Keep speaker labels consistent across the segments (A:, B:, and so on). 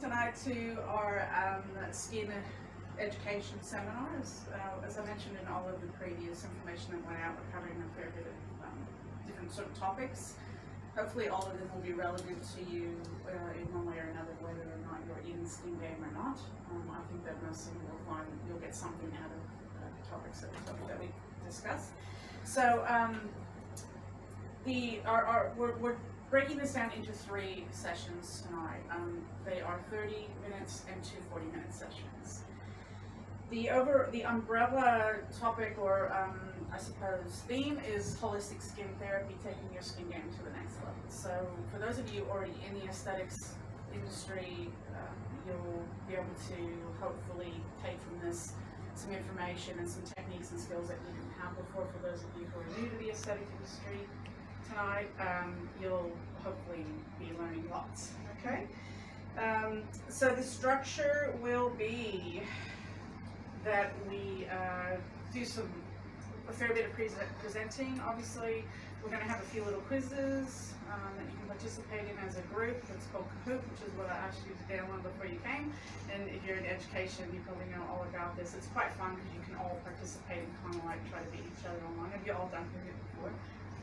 A: tonight to our skin education seminars. As I mentioned in all of the previous information that went out, we're covering a fair bit of different sort of topics. Hopefully all of them will be relevant to you in one way or another, whether or not you're in the skin game or not. I think that most of you will find you'll get something out of the topics that we discuss. So we're breaking this down into 3 sessions tonight. They are 30 minutes and 2 40-minute sessions. The umbrella topic, or I suppose theme, is holistic skin therapy, taking your skin game to the next level. So for those of you already in the aesthetics industry, you'll be able to hopefully take from this some information and some techniques and skills that you didn't have before. For those of you who are new to the aesthetic industry tonight, you'll hopefully be learning lots. Okay, so the structure will be that we do a fair bit of presenting. Obviously, we're going to have a few little quizzes that you can participate in as a group. It's called Kahoot, which is what I asked you to download before you came. And if you're in education, you probably know all about this. It's quite fun because you can all participate and kind of like try to beat each other online. Have you all done Kahoot before?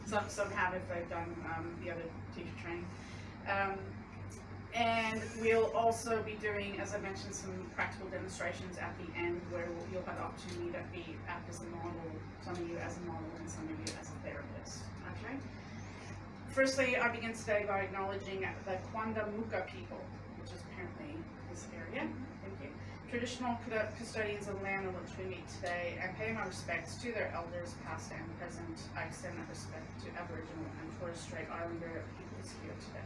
A: Some have if they've done the other teacher training. And we'll also be doing, as I mentioned, some practical demonstrations at the end where you'll have the opportunity to act as a model, some of you as a model and some of you as a therapist. Okay. Firstly, I begin today by acknowledging the Kwanda Muka people, which is apparently this area. Thank you. Traditional custodians of land on which we meet today, and pay my respects to their elders, past and present. I extend that respect to Aboriginal and Torres Strait Islander peoples here today.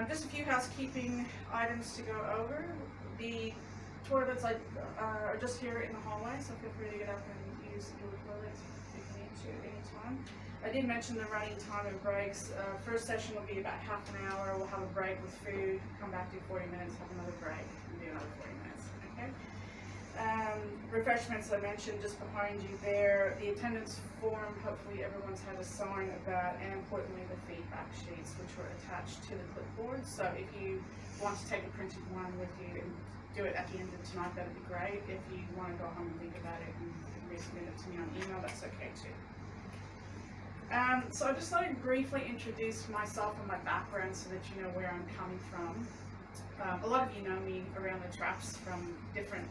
A: Just a few housekeeping items to go over. The toilets are just here in the hallway, so feel free to get up and use the toilets if you need to at any time. I did mention the running time of breaks. First session will be about half an hour. We'll have a break with food, come back, do 40 minutes, have another break, and do another 40 minutes. Okay. Refreshments I mentioned just behind you there. The attendance form, hopefully everyone's had a sign of that, and importantly the feedback sheets, which were attached to the clipboard. So if you want to take a printed one with you and do it at the end of tonight, that'd be great. If you want to go home and think about it and resubmit it to me on email, that's okay too. So I just thought I'd briefly introduce myself and my background so that you know where I'm coming from. A lot of you know me around the traps from different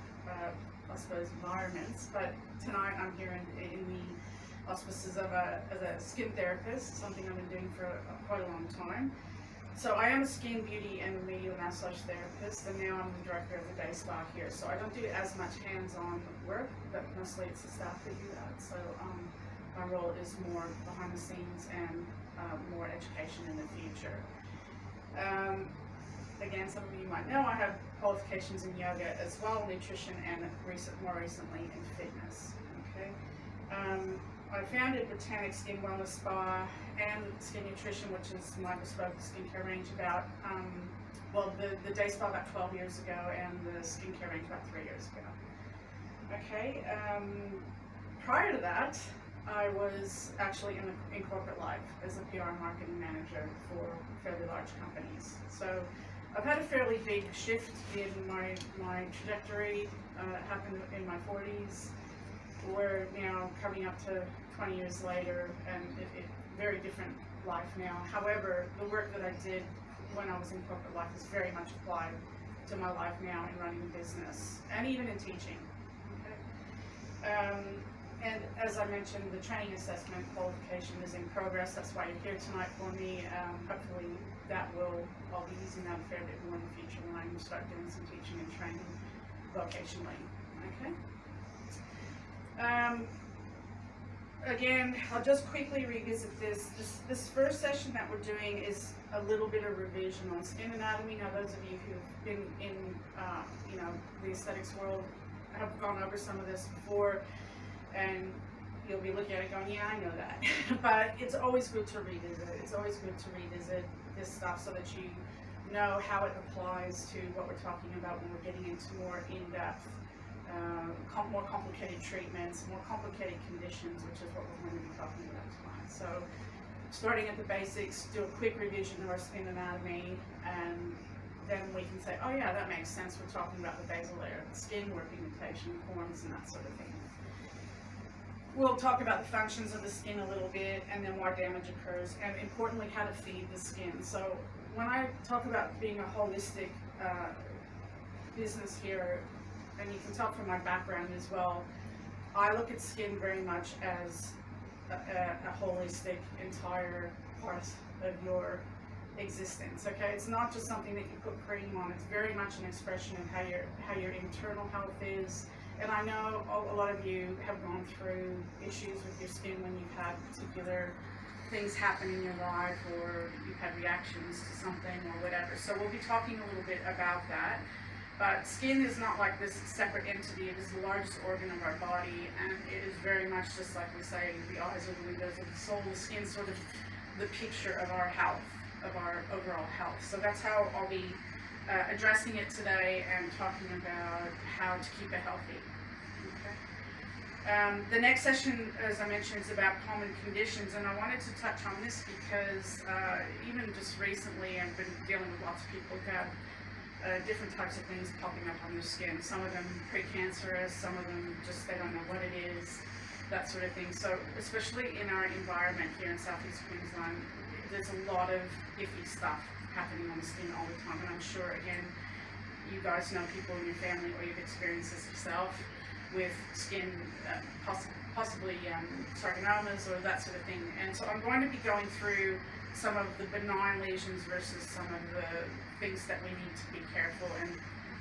A: I suppose environments, but tonight I'm here in the auspices of as a skin therapist, something I've been doing for quite a long time. So I am a skin, beauty and remedial massage therapist, and now I'm the director of the day spa here. So I don't do as much hands-on work, but mostly it's the staff that do that. So my role is more behind the scenes and more education in the future. Again, some of you might know I have qualifications in yoga as well, nutrition, and more recently in fitness. Okay, I founded Botanic Skin Wellness Spa and Skin Nutrition, which is my bespoke skincare range, about the day spa about 12 years ago, and the skincare range about 3 years ago. Okay, prior to that, I was actually in corporate life as a PR marketing manager for fairly large companies. So I've had a fairly big shift in my trajectory. It happened in my 40s. We're now coming up to 20 years later, and very different life now. However, the work that I did when I was in corporate life is very much applied to my life now in running a business and even in teaching. Okay? And as I mentioned, the training assessment qualification is in progress. That's why you're here tonight for me. Hopefully I'll be using that a fair bit more in the future when I start doing some teaching and training vocationally. Okay. Again, I'll just quickly revisit this. This first session that we're doing is a little bit of revision on skin anatomy. Now, those of you who've been in the aesthetics world have gone over some of this before, and you'll be looking at it going, yeah, I know that. But it's always good to revisit it. It's always good to revisit this stuff so that you know how it applies to what we're talking about when we're getting into more in-depth, more complicated treatments, more complicated conditions, which is what we're going to be talking about tonight. So starting at the basics, do a quick revision of our skin anatomy, and then we can say, oh yeah, that makes sense. We're talking about the basal layer of the skin, where pigmentation forms and that sort of thing. We'll talk about the functions of the skin a little bit, and then why damage occurs, and importantly, how to feed the skin. So when I talk about being a holistic business here, and you can tell from my background as well, I look at skin very much as a holistic, entire part of your existence. Okay, it's not just something that you put cream on. It's very much an expression of how your internal health is. And I know a lot of you have gone through issues with your skin when you've had particular things happen in your life, or you've had reactions to something or whatever. So we'll be talking a little bit about that. But skin is not like this separate entity. It is the largest organ of our body, and it is very much just like we say, the eyes are the windows of the soul. The skin sort of the picture of our health, of our overall health. So that's how I'll be addressing it today and talking about how to keep it healthy. Okay. The next session, as I mentioned, is about common conditions, and I wanted to touch on this because even just recently I've been dealing with lots of people who have different types of things popping up on their skin. Some of them precancerous, some of them just they don't know what it is, that sort of thing. So especially in our environment here in Southeast Queensland, there's a lot of iffy stuff happening on the skin all the time. And I'm sure, again, you guys know people in your family, or you've experienced this yourself with skin, possibly sarcomas or that sort of thing. And so I'm going to be going through some of the benign lesions versus some of the things that we need to be careful and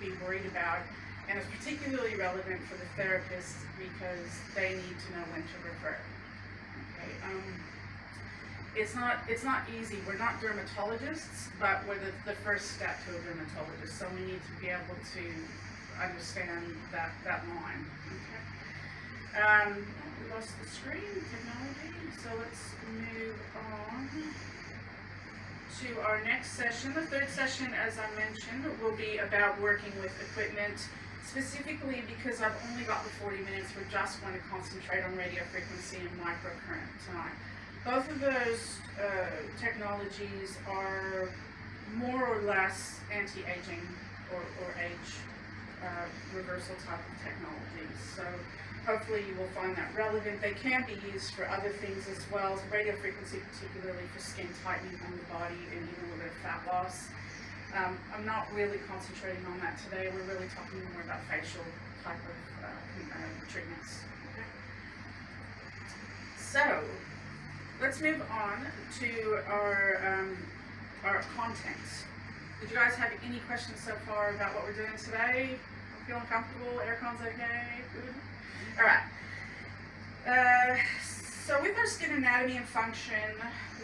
A: be worried about. And it's particularly relevant for the therapists because they need to know when to refer. Okay. It's not easy. We're not dermatologists, but we're the first step to a dermatologist. So we need to be able to understand that line. Okay. We lost the screen technology, so let's move on to our next session. The third session, as I mentioned, will be about working with equipment, specifically because I've only got the 40 minutes. We're just going to concentrate on radio frequency and microcurrent tonight. Both of those technologies are more or less anti-aging or age reversal type of technologies. So hopefully you will find that relevant. They can be used for other things as well. Radio frequency particularly for skin tightening on the body and even a little bit of fat loss. I'm not really concentrating on that today. We're really talking more about facial type of treatments. Okay. So let's move on to our content. Did you guys have any questions so far about what we're doing today? Feeling comfortable? Aircon's okay? Good? All right. So with our skin anatomy and function,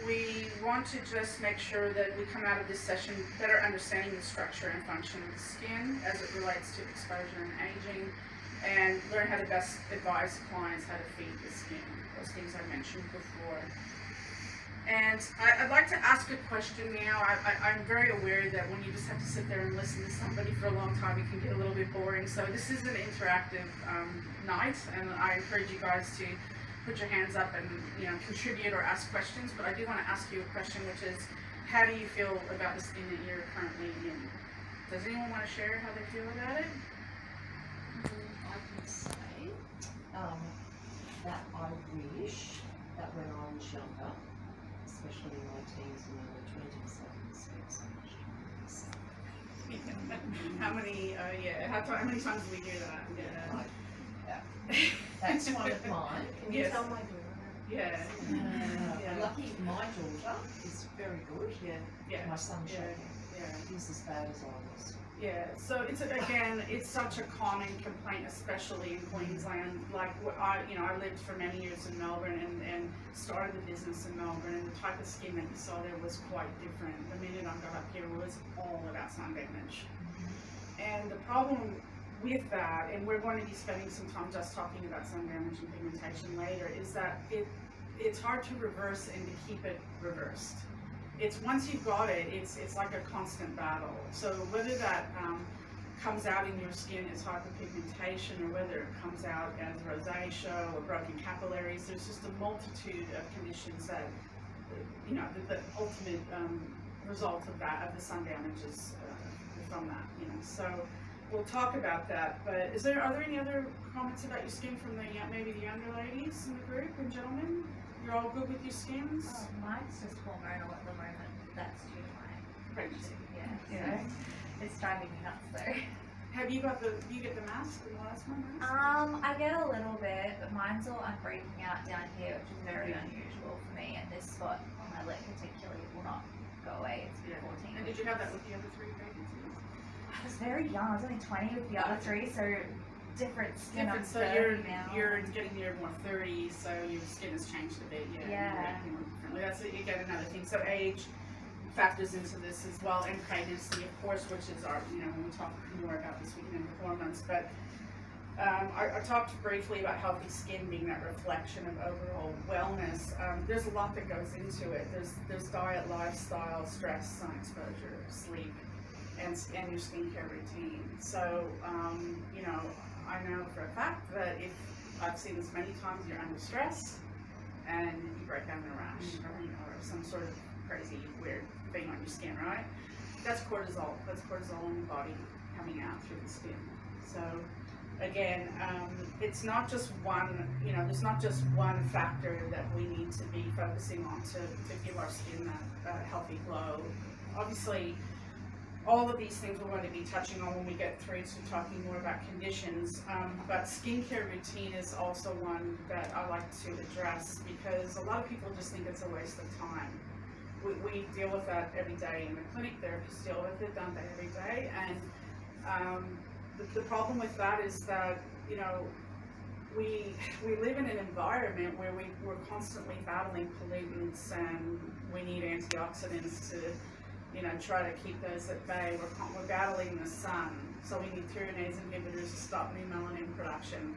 A: we want to just make sure that we come out of this session better understanding the structure and function of the skin as it relates to exposure and aging, and learn how to best advise clients how to feed the skin, those things I mentioned before. And I'd like to ask a question now. I'm very aware that when you just have to sit there and listen to somebody for a long time, it can get a little bit boring. So this is an interactive night, and I encourage you guys to put your hands up and contribute or ask questions. But I do want to ask you a question, which is, how do you feel about the skin that you're currently in? Does anyone want to share how they feel about it?
B: I can say that I wish that when I was younger, especially in my teens and early 20s, I didn't spend so much time myself.
A: How many times do we do that?
B: That's one of mine. Can you tell my daughter?
A: Yeah.
B: Lucky my daughter is very good.
A: Yeah.
B: My son showed me. He's as bad as I was.
A: Yeah, so it's such a common complaint, especially in Queensland. Like I lived for many years in Melbourne and started the business in Melbourne, and the type of skin that you saw there was quite different. The minute I got up here, it was all about sun damage. And the problem with that, and we're going to be spending some time just talking about sun damage and pigmentation later, is that it's hard to reverse and to keep it reversed. It's once you've got it, it's like a constant battle. So whether that comes out in your skin as hyperpigmentation, or whether it comes out as rosacea or broken capillaries, there's just a multitude of conditions that, the ultimate result of that, of the sun damage, is the from that, you know. So we'll talk about that. But are there any other comments about your skin from maybe the younger ladies in the group and gentlemen? You're all good with your skins?
C: Oh, mine's just hormonal at the moment. That's due to my
A: Pregnancy.
C: yeah. So it's driving me nuts though.
A: Have you got do you get the mask, the plasma mask?
C: I get a little bit, but mine's all breaking out down here, which is very unusual for me. And this spot on my lip particularly will not go away. It's been 14
A: And did you have that with the other 3 pregnancies?
C: I was very young. I was only 20 with the other 3, so different skin. I'm
A: So
C: 30 now.
A: you're getting near more 30, so your skin has changed a bit. Yeah. You're reacting more differently. That's what you get another thing. So age factors into this as well, and pregnancy, of course, which is our, you know, when we talk more about this, we get into hormones. But I talked briefly about healthy skin being that reflection of overall wellness. There's a lot that goes into it. There's diet, lifestyle, stress, sun exposure, sleep, and your skincare routine. So, you know, I know for a fact that if I've seen this many times, you're under stress and you break out in a rash, or, you know, or some sort of crazy weird thing on your skin, right? That's cortisol. That's cortisol in the body coming out through the skin. So again, it's not just one, you know, there's not just one factor that we need to be focusing on to give our skin that healthy glow. Obviously, all of these things we're going to be touching on when we get through to talking more about conditions, but skincare routine is also one that I like to address, because a lot of people just think it's a waste of time. We deal with that every day in the clinic. Therapists deal with it, don't they, every day? And the problem with that is that, you know, we live in an environment where we're constantly battling pollutants, and we need antioxidants to, you know, try to keep those at bay. We're battling the sun, so we need tyrosine inhibitors to stop new melanin production.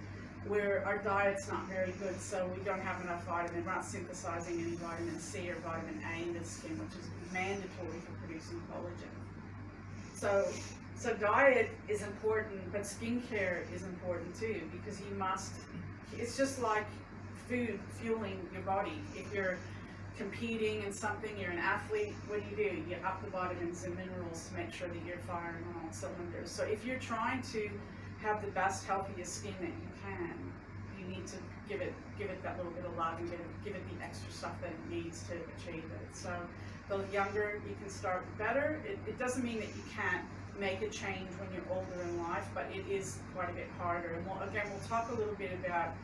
A: Our diet's not very good, so we don't have enough vitamin. We're not synthesizing any vitamin C or vitamin A in the skin, which is mandatory for producing collagen. So diet is important, but skincare is important too, because it's just like food fueling your body. If you're competing in something, you're an athlete, what do? You up the vitamins and minerals to make sure that you're firing on all cylinders. So if you're trying to have the best, healthiest skin that you can, you need to give it that little bit of love and give it the extra stuff that it needs to achieve it. So the younger you can start, the better. It doesn't mean that you can't make a change when you're older in life, but it is quite a bit harder. And we'll talk a little bit about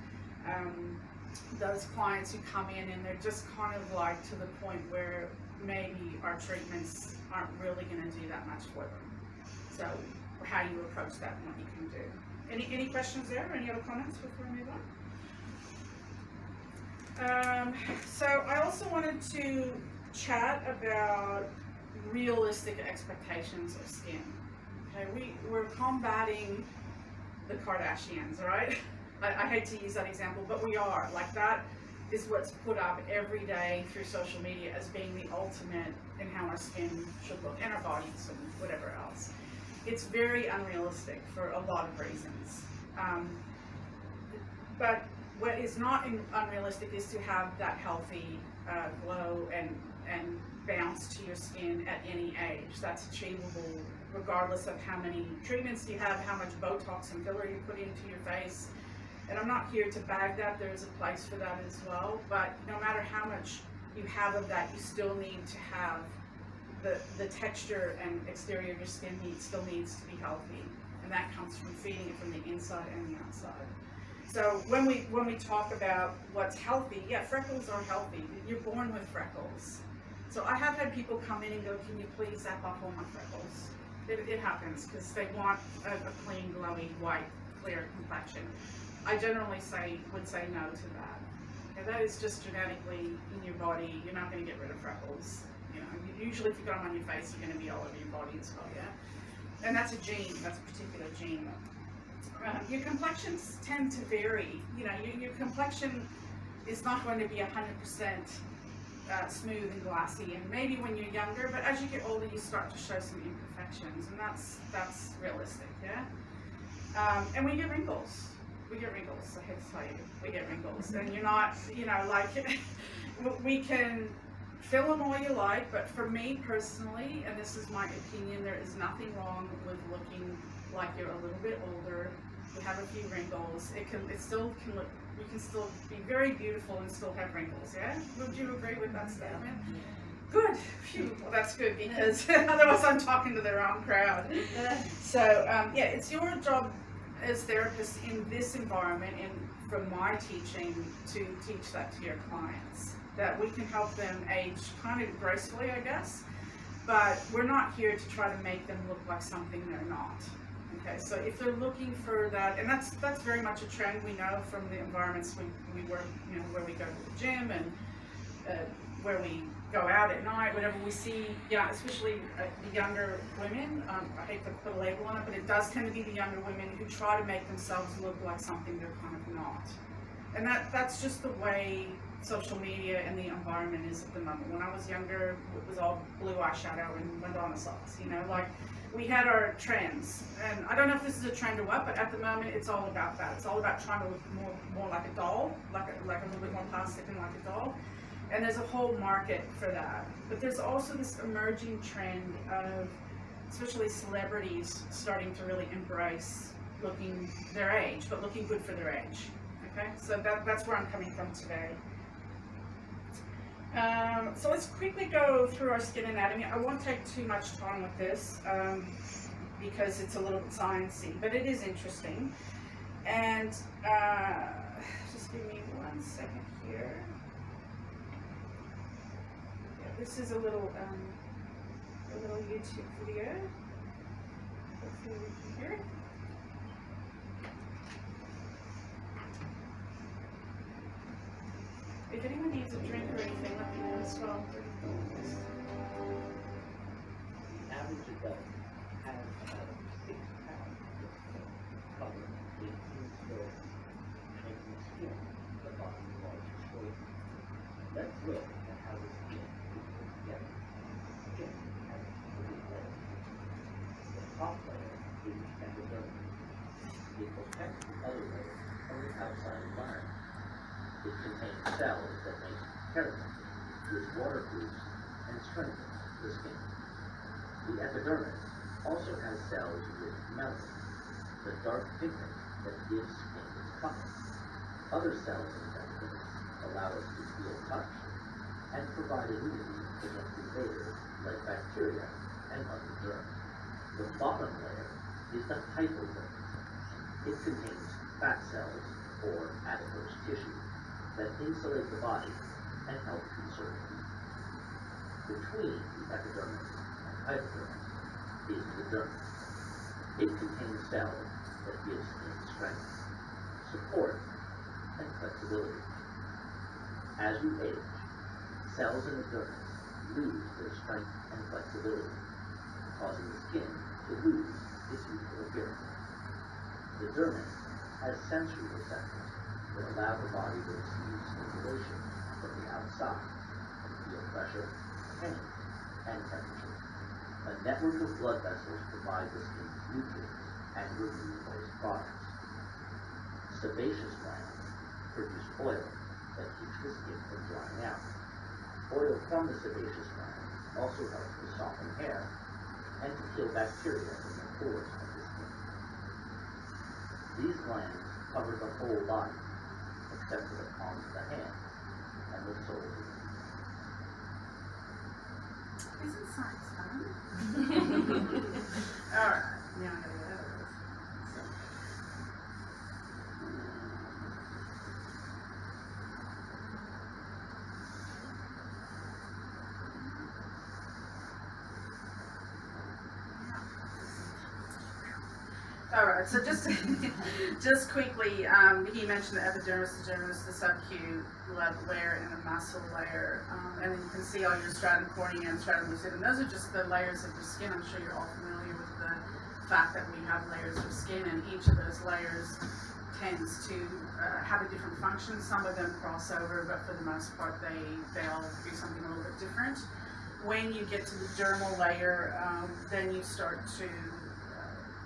A: those clients who come in and they're just kind of like to the point where maybe our treatments aren't really going to do that much for them. So how you approach that and what you can do. Any questions there? Any other comments before we move on? So I also wanted to chat about realistic expectations of skin. Okay, we're combating the Kardashians, right? I hate to use that example, but we are. Like, that is what's put up every day through social media as being the ultimate in how our skin should look, and our bodies and whatever else. It's very unrealistic for a lot of reasons. But what is not unrealistic is to have that healthy glow and bounce to your skin at any age. That's achievable regardless of how many treatments you have, how much Botox and filler you put into your face. And I'm not here to bag that. There's a place for that as well. But no matter how much you have of that, you still need to have the texture and exterior of your skin still needs to be healthy. And that comes from feeding it from the inside and the outside. So when we talk about what's healthy, yeah, freckles are healthy. You're born with freckles. So I have had people come in and go, can you please zap off all my freckles? It happens because they want a clean, glowy, white, clear complexion. I generally would say no to that. Okay, that is just genetically in your body. You're not going to get rid of freckles. You know, usually if you got them on your face, you're going to be all over your body as well, yeah? And that's a gene, that's a particular gene. Your complexions tend to vary. You know, your complexion is not going to be 100% smooth and glassy, and maybe when you're younger, but as you get older, you start to show some imperfections, and that's realistic, yeah? And we get wrinkles. I hate to tell you, we get wrinkles, and you're not, you know, like, we can fill them all you like, but for me personally, and this is my opinion, there is nothing wrong with looking like you're a little bit older. You have a few wrinkles. It still can look. You can still be very beautiful and still have wrinkles. Yeah, would you agree with that statement? Good. Phew. Well, that's good because otherwise I'm talking to the wrong crowd. So yeah, it's your job as therapists in this environment and from my teaching to teach that to your clients, that we can help them age kind of gracefully, I guess, but we're not here to try to make them look like something they're not. Okay, so if they're looking for that, and that's very much a trend we know from the environments we work, you know, where we go to the gym and where we go out at night, whenever we see, yeah, especially the younger women, I hate to put a label on it, but it does tend to be the younger women who try to make themselves look like something they're kind of not. And that's just the way social media and the environment is at the moment. When I was younger, it was all blue eyeshadow and Madonna sauce, you know, like we had our trends. And I don't know if this is a trend or what, but at the moment it's all about that. It's all about trying to look more like a doll, like a little bit more plastic and like a doll. And there's a whole market for that. But there's also this emerging trend of, especially celebrities, starting to really embrace looking their age, but looking good for their age. Okay, so that's where I'm coming from today. So let's quickly go through our skin anatomy. I won't take too much time with this because it's a little bit sciencey, but it is interesting. And just give me 1 second here. This is a little YouTube video. Hopefully we can hear it. If anyone needs a drink or anything, let me know as well.
D: The average adult has about 6 pounds of color in his hair, making the skin the body's largest organ. Let's look at how the skin is put together. Skin has 3 layers. The top layer is the epidermis. It protects the other layers from the outside environment. It contains cells that make keratin, which waterproofs and strengthens the skin. The epidermis also has cells with melanin, the dark pigment that gives skin its color. Other cells in the epidermis allow us to feel touch and provide immunity against invaders like bacteria and other germs. The bottom layer is the hypodermis. It contains fat cells or adipose tissue that insulate the body and help conserve heat. Between the epidermis and hypodermis is the dermis. It contains cells that give skin strength, support, and flexibility. As we age, cells in the dermis lose their strength and flexibility, causing the skin to lose its youthful appearance. The dermis has sensory receptors that allow the body to receive stimulation from the outside and feel pressure, pain, and temperature. A network of blood vessels provide the skin nutrients and remove waste products. Sebaceous glands produce oil that keeps the skin from drying out. Oil from the sebaceous glands also helps to soften hair and to kill bacteria in the pores of the skin. These glands cover the whole body, except for the palms of the hand and the soles of the feet.
A: Isn't science fun? Alright, now I know what that is. Alright, so just quickly, he mentioned the epidermis, the dermis, the subcutaneous layer, and the muscle layer, and then you can see all your stratum cornea and stratum lucidum. Those are just the layers of the skin. I'm sure you're all familiar with the fact that we have layers of skin, and each of those layers tends to have a different function. Some of them cross over, but for the most part, they all do something a little bit different. When you get to the dermal layer, then you start to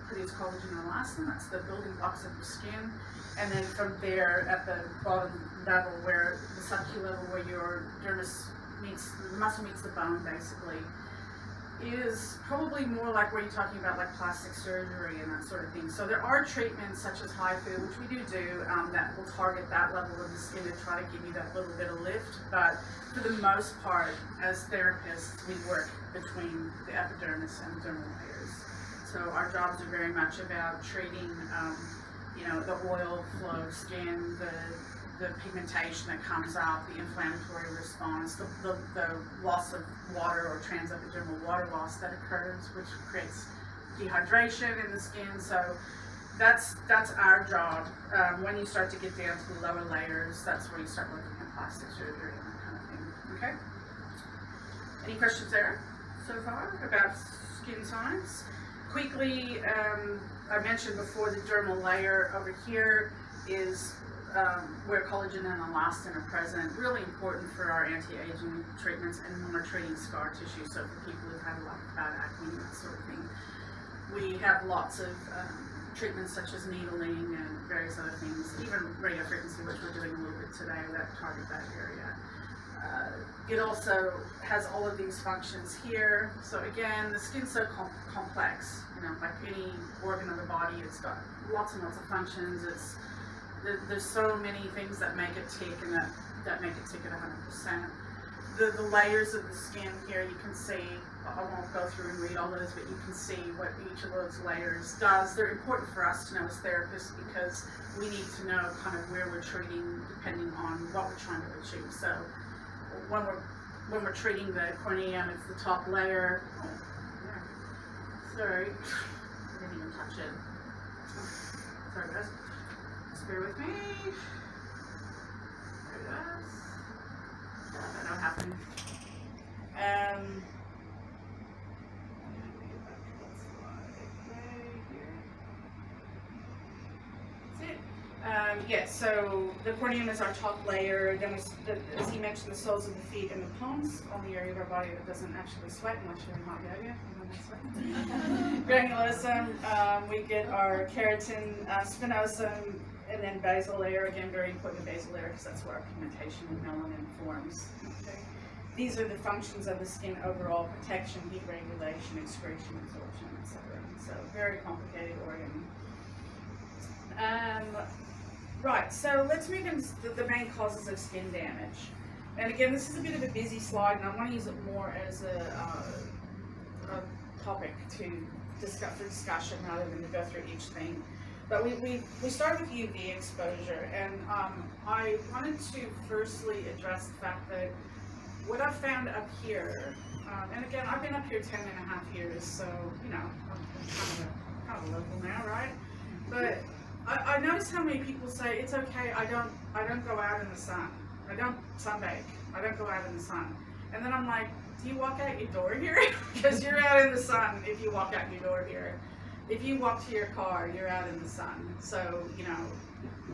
A: produce collagen and elastin. That's the building blocks of your skin. And then from there, at the bottom level, where the subcutaneous level, where your dermis the muscle meets the bone basically, is probably more like what you're talking about, like plastic surgery and that sort of thing. So there are treatments such as HIFU, which we do that will target that level of the skin to try to give you that little bit of lift. But for the most part, as therapists, we work between the epidermis and dermal layers. So our jobs are very much about treating, the oil flow of skin, the pigmentation that comes out, the inflammatory response, the loss of water or transepidermal water loss that occurs, which creates dehydration in the skin. So that's our job. When you start to get down to the lower layers, that's where you start looking at plastic surgery and that kind of thing. Okay? Any questions there so far about skin science? Quickly, I mentioned before the dermal layer over here is where collagen and elastin are present, really important for our anti-aging treatments and when we're treating scar tissue, so for people who've had a lot of bad acne and that sort of thing. We have lots of treatments such as needling and various other things, even radio frequency, which we're doing a little bit today, that target that area. It also has all of these functions here. So again, the skin's so complex, like any organ of the body, it's got lots and lots of functions. There's so many things that make it tick and that make it tick at 100%. The layers of the skin here, you can see, I won't go through and read all those, but you can see what each of those layers does. They're important for us to know as therapists because we need to know kind of where we're treating depending on what we're trying to achieve. So when we're treating the corneum, it's the top layer. Oh, yeah. Sorry, I didn't even touch it. Sorry guys. Bear with me. There it is. I know what happened. That's it. Yeah, so the corneum is our top layer. Then, as you mentioned, the soles of the feet and the palms, only area of our body that doesn't actually sweat unless you're in hot yoga. Granulosum, we get our keratin, spinosum, and then basal layer. Again, very important, the basal layer, because that's where our pigmentation and melanin forms. Okay. These are the functions of the skin overall: protection, heat regulation, excretion, absorption, etc. So very complicated organ. Right, so let's move into the main causes of skin damage. And again, this is a bit of a busy slide, and I want to use it more as a topic to discuss for discussion rather than to go through each thing. But we start with UV exposure, and I wanted to firstly address the fact that what I've found up here, and again, I've been up here 10.5 years, so I'm kind of a local now, right? But I notice how many people say it's okay. I don't go out in the sun. I don't sunbake. I don't go out in the sun. And then I'm like, do you walk out your door here? Because you're out in the sun if you walk out your door here. If you walk to your car, you're out in the sun. So,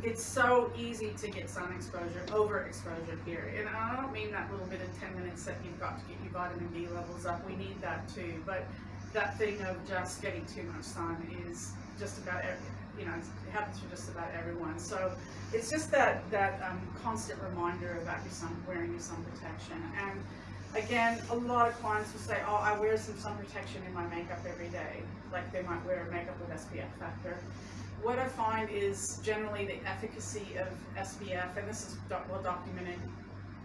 A: it's so easy to get sun exposure, overexposure here. And I don't mean that little bit of 10 minutes that you've got to get your vitamin D levels up. We need that too. But that thing of just getting too much sun is just about it happens for just about everyone. So it's just that constant reminder about wearing your sun protection. And again, a lot of clients will say, oh, I wear some sun protection in my makeup every day. Like they might wear makeup with SPF factor. What I find is generally the efficacy of SPF, and this is well documented,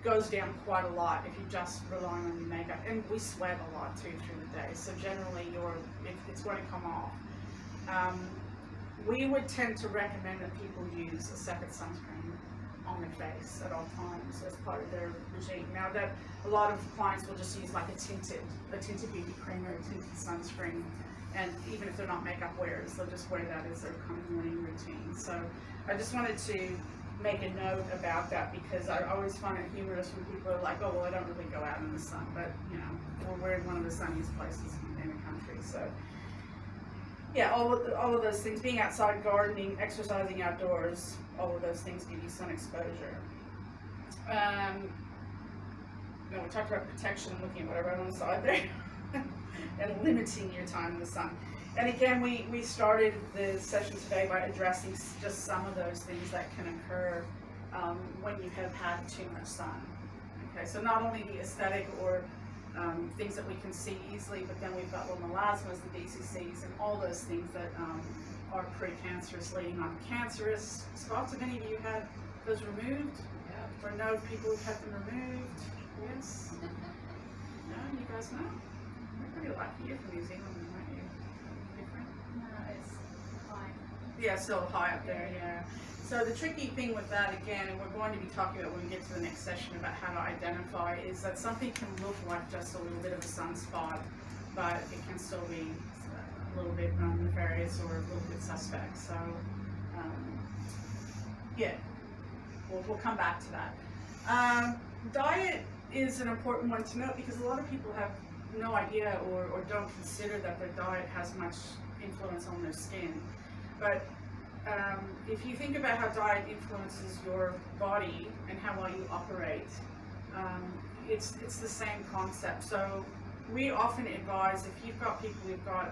A: goes down quite a lot if you're just relying on your makeup. And we sweat a lot too through the day, so generally it's going to come off. We would tend to recommend that people use a second sunscreen on their face at all times as part of their regime. Now that a lot of clients will just use like a tinted BB cream or a tinted sunscreen, and even if they're not makeup wearers, they'll just wear that as their kind of morning routine. So I just wanted to make a note about that because I always find it humorous when people are like, oh well, I don't really go out in the sun, but we're in one of the sunniest places in the country. So yeah, all of those things, being outside, gardening, exercising outdoors, all of those things give you sun exposure. We talked about protection, looking at what I wrote on the side there, and limiting your time in the sun. And again, we started the session today by addressing just some of those things that can occur when you have had too much sun. Okay, so not only the aesthetic or things that we can see easily, but then we've got the melasmas, the DCCs, and all those things that are precancerous, leading on to cancerous spots. Have any of you had those removed?
B: Yeah.
A: Or know people who've had them removed? Yes? No, you guys know? You're pretty lucky. You're from New Zealand, aren't you? Different?
C: No, it's fine.
A: Yeah, still high up there, yeah. So the tricky thing with that, again, and we're going to be talking about when we get to the next session about how to identify, is that something can look like just a little bit of a sunspot, but it can still be a little bit nefarious or a little bit suspect. So, yeah, we'll come back to that. Diet is an important one to note because a lot of people have no idea or don't consider that their diet has much influence on their skin. But if you think about how diet influences your body and how well you operate, it's the same concept. So we often advise, if you've got people who've got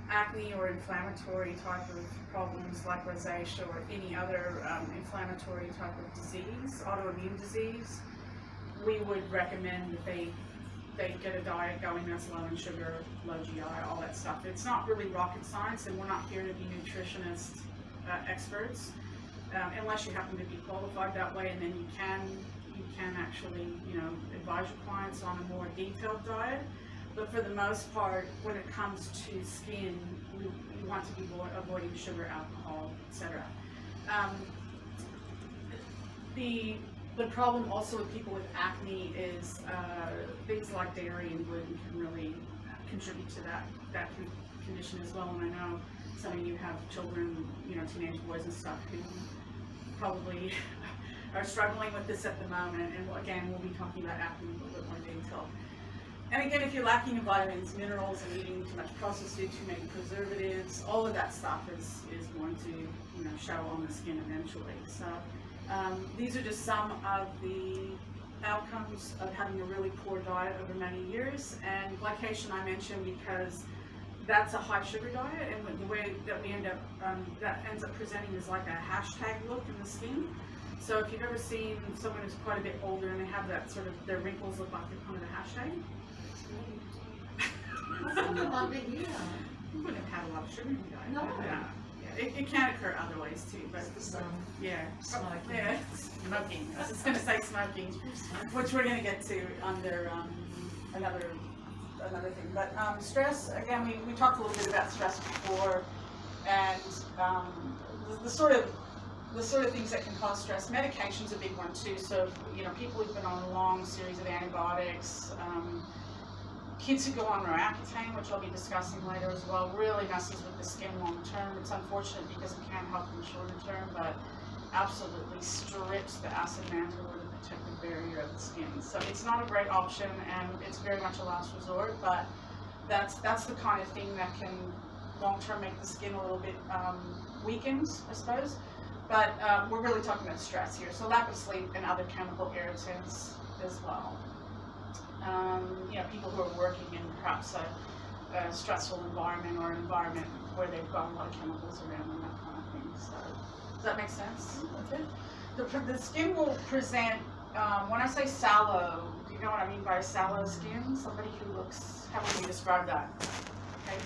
A: acne or inflammatory type of problems like rosacea or any other inflammatory type of disease, autoimmune disease, we would recommend that they get a diet going that's low in sugar, low GI, all that stuff. It's not really rocket science, and we're not here to be nutritionist experts, unless you happen to be qualified that way, and then you can actually, advise your clients on a more detailed diet. But for the most part, when it comes to skin, you want to be avoiding sugar, alcohol, etc. The problem also with people with acne is things like dairy and gluten can really contribute to that condition as well. And I know some of you have children, teenage boys and stuff who probably are struggling with this at the moment. And again, we'll be talking about acne in a little bit more detail. And again, if you're lacking in vitamins, minerals, and eating too much processed food, too many preservatives, all of that stuff is going to show on the skin eventually. So these are just some of the outcomes of having a really poor diet over many years. And glycation I mentioned because that's a high sugar diet, and the way that we that ends up presenting is like a hashtag look in the skin. So if you've ever seen someone who's quite a bit older and they have that sort of, their wrinkles look like they're kind of a hashtag. You wouldn't have had a lot of sugar in your diet.
B: No.
A: Yeah. It can occur other ways too, but yeah,
B: Smoking.
A: yeah, smoking. I was just going to say smoking, which we're going to get to under another thing. But stress, again, we talked a little bit about stress before, and the sort of things that can cause stress. Medication's a big one too. So people who've been on a long series of antibiotics. Kids who go on Roaccutane, which I'll be discussing later as well, really messes with the skin long term. It's unfortunate because it can help in the shorter term, but absolutely strips the acid mantle or the protective barrier of the skin. So it's not a great option, and it's very much a last resort, but that's the kind of thing that can long term make the skin a little bit weakened, I suppose. But we're really talking about stress here. So lack of sleep and other chemical irritants as well. People who are working in perhaps a stressful environment or an environment where they've got a lot of chemicals around them, that kind of thing. So, does that make sense? Okay. The skin will present, when I say sallow, do you know what I mean by sallow skin? Somebody who looks, how would you describe that? Okay.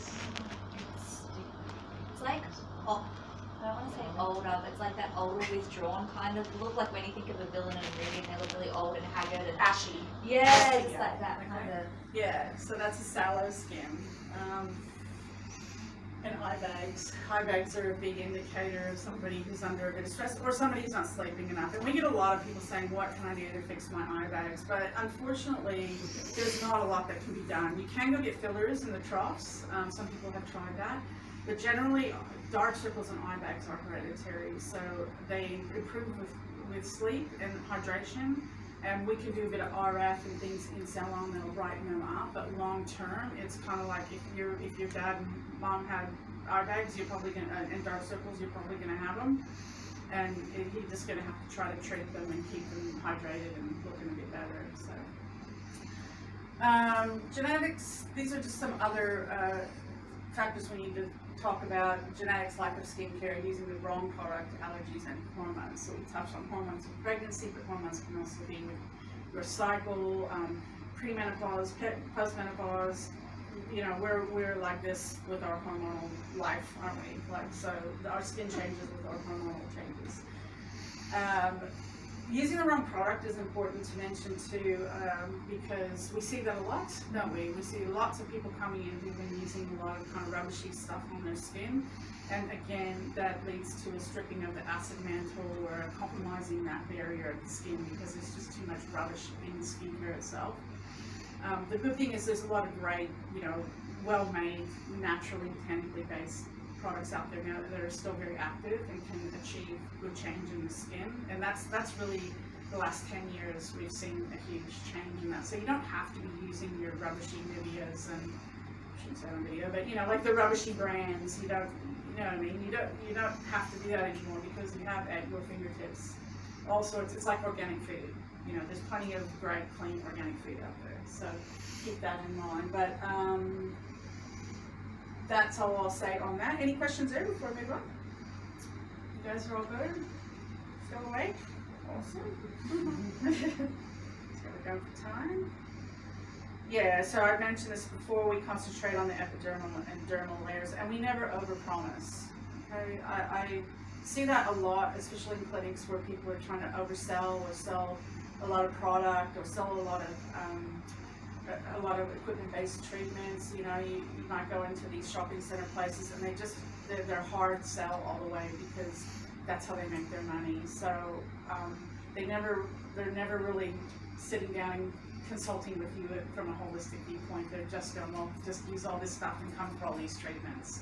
C: It's like, I don't want to say older, but it's like that older withdrawn kind of look, like when you think of a villain in a movie and they look really old and haggard and
A: Ashy.
C: yeah, it's
A: Yeah.
C: like that kind of.
A: Yeah, so that's a sallow skin. And eye bags. Eye bags are a big indicator of somebody who's under a bit of stress or somebody who's not sleeping enough. And we get a lot of people saying, what can I do to fix my eye bags? But unfortunately, there's not a lot that can be done. You can go get fillers in the troughs. Some people have tried that. But generally, dark circles and eye bags are hereditary. So they improve with sleep and hydration. And we can do a bit of RF and things in salon that'll brighten them up, but long term, it's kind of like if your dad and mom had eye bags, you're probably gonna, and dark circles, you're probably gonna have them, and you're just gonna have to try to treat them and keep them hydrated and looking a bit better. So, genetics. These are just some other factors we need to talk about. Genetics, lack of skincare, using the wrong product, allergies, and hormones. So we touched on hormones with pregnancy, but hormones can also be your cycle, premenopause, postmenopause. You know, we're like this with our hormonal life, aren't we? Like, so our skin changes with our hormonal changes. Using the wrong product is important to mention too, because we see that a lot, don't we? We see lots of people coming in who've been using a lot of kind of rubbishy stuff on their skin, and again, that leads to a stripping of the acid mantle or compromising that barrier of the skin because there's just too much rubbish in the skincare itself. The good thing is there's a lot of great, you know, well-made, naturally, botanically based products out there now that are still very active and can achieve good change in the skin. And that's really the last 10 years we've seen a huge change in that. So you don't have to be using your rubbishy Niveas and, I shouldn't say on video, but you know, like the rubbishy brands. You don't, you know what I mean? You don't have to do that anymore because you have at your fingertips all sorts. It's like organic food. You know, there's plenty of great, clean organic food out there. So keep that in mind. But that's all I'll say on that. Any questions there before I move on? You guys are all good? Still awake? Awesome. Just gotta go for time. Yeah, so I mentioned this before, we concentrate on the epidermal and dermal layers, and we never overpromise. Okay? I see that a lot, especially in clinics where people are trying to oversell or sell a lot of product or sell a lot of equipment-based treatments. You know, you might go into these shopping center places and they're hard sell all the way because that's how they make their money. So they're never really sitting down and consulting with you from a holistic viewpoint. They're just going, well, just use all this stuff and come for all these treatments.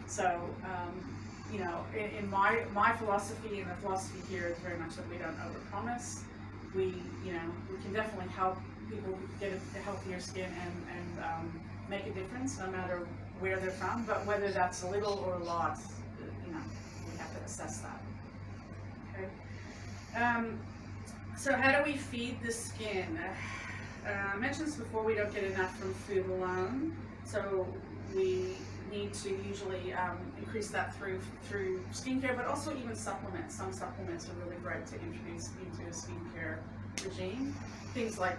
A: So you know, in my philosophy and the philosophy here is very much that we don't overpromise. We can definitely help people get a healthier skin and make a difference no matter where they're from, but whether that's a little or a lot, you know, we have to assess that. Okay. So how do we feed the skin? I mentioned this before, we don't get enough from food alone, so we need to usually increase that through skincare, but also even supplements. Some supplements are really great to introduce into a skincare regime. Things like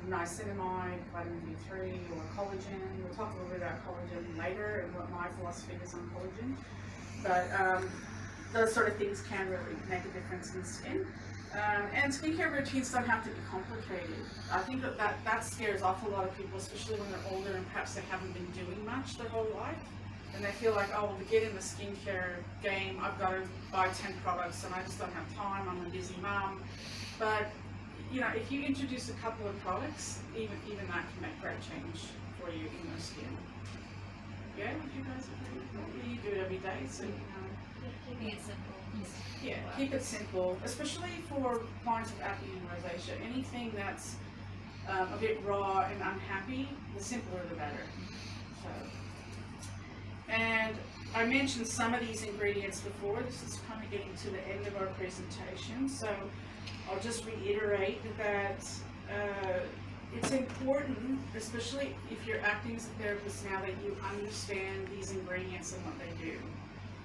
A: niacinamide, vitamin D3, or collagen. We'll talk a little bit about collagen later and what my philosophy is on collagen. But those sort of things can really make a difference in the skin. And skincare routines don't have to be complicated. I think that scares off a lot of people, especially when they're older and perhaps they haven't been doing much their whole life. And they feel like, oh, well, to get in the skincare game, I've got to buy 10 products and I just don't have time, I'm a busy mom. But, you know, if you introduce a couple of products, even that can make great change for you in your skin. Yeah, would you guys agree? You do it every day, so you know.
C: Keeping it simple.
A: Yeah, keep it simple, especially for clients of acne and rosacea. Anything that's a bit raw and unhappy, the simpler the better. So, and I mentioned some of these ingredients before. This is kind of getting to the end of our presentation, so I'll just reiterate that it's important, especially if you're acting as a therapist now, that you understand these ingredients and what they do.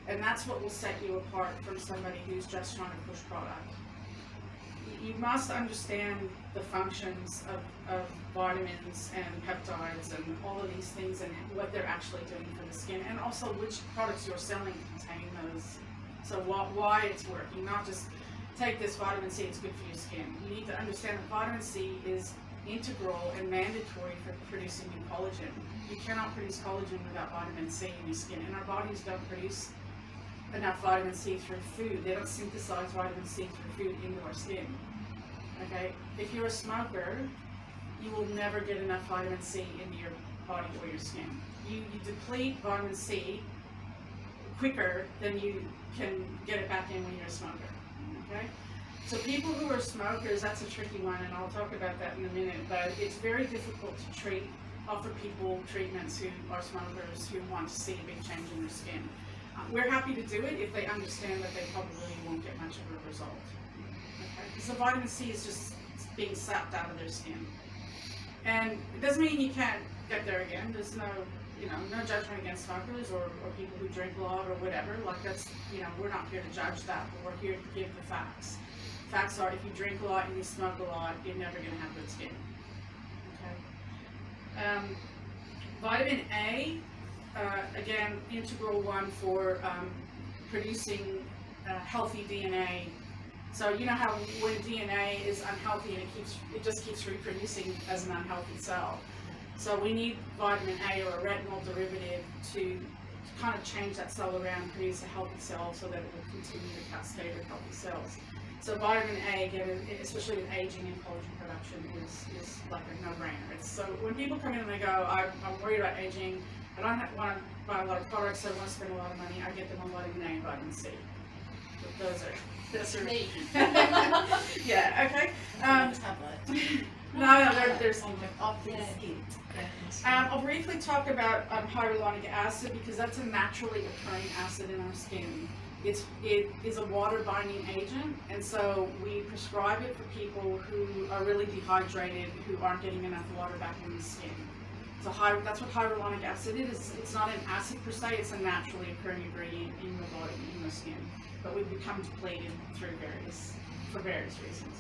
A: And that's what will set you apart from somebody who's just trying to push product. You must understand the functions of vitamins and peptides and all of these things and what they're actually doing for the skin, and also which products you're selling contain those. So why it's working, not just take this vitamin C, it's good for your skin. You need to understand that vitamin C is integral and mandatory for producing new collagen. You cannot produce collagen without vitamin C in your skin, and our bodies don't produce enough vitamin C through food. They don't synthesize vitamin C through food into our skin. Okay? If you're a smoker, you will never get enough vitamin C into your body or your skin. You deplete vitamin C quicker than you can get it back in when you're a smoker. Okay? So people who are smokers, that's a tricky one, and I'll talk about that in a minute, but it's very difficult to offer people treatments who are smokers who want to see a big change in their skin. We're happy to do it if they understand that they probably won't get much of a result. Okay? Because the vitamin C is just being sapped out of their skin. And it doesn't mean you can't get there again. There's no judgment against smokers or people who drink a lot or whatever. Like, that's, we're not here to judge that, but we're here to give the facts. facts are if you drink a lot and you smoke a lot, you're never going to have good skin. Okay. Vitamin A, again, integral one for producing healthy DNA. So you know how when DNA is unhealthy and it just keeps reproducing as an unhealthy cell. So we need vitamin A or a retinol derivative to kind of change that cell around and produce a healthy cell so that it will continue the cascade of healthy cells. So vitamin A, again, especially with aging and collagen production, is like a no-brainer. So when people come in and they go, I'm worried about aging, I don't want to buy a lot of products, I want to spend a lot of money, I get them on vitamin A and vitamin C. Those are
B: Me.
A: yeah, okay. No, there's
B: Off the skin.
A: I'll briefly talk about hyaluronic acid because that's a naturally occurring acid in our skin. It is a water binding agent, and so we prescribe it for people who are really dehydrated, who aren't getting enough water back in the skin. So that's what hyaluronic acid is. It's not an acid per se, it's a naturally occurring ingredient in the body, in the skin. But we become depleted for various reasons.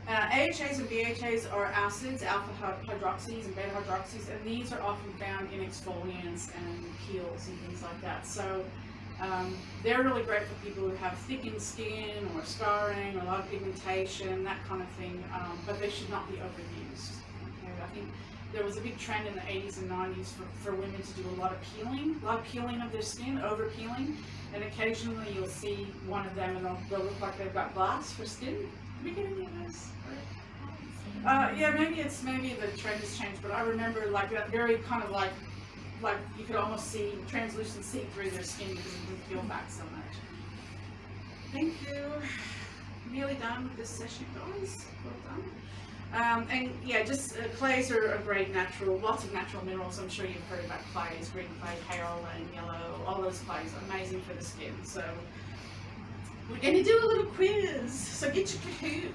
A: AHAs and BHAs are acids, alpha hydroxys and beta hydroxys, and these are often found in exfoliants and peels and things like that. So they're really great for people who have thickened skin or scarring or a lot of pigmentation, that kind of thing, but they should not be overused. Okay? I think there was a big trend in the 80s and 90s for women to do a lot of peeling of their skin, over peeling, and occasionally you'll see one of them and they'll look like they've got glass for skin. Have you get any of those? Yeah, maybe the trend has changed, but I remember like that very kind of like you could almost see translucent see through their skin because it didn't peel back so much. Thank you. Nearly done with this session, guys. Well done. And yeah, just clays are a great lots of natural minerals. I'm sure you've heard about clays, green clay, pale and yellow, all those clays, amazing for the skin. So we're going to do a little quiz. So get your Kahoot.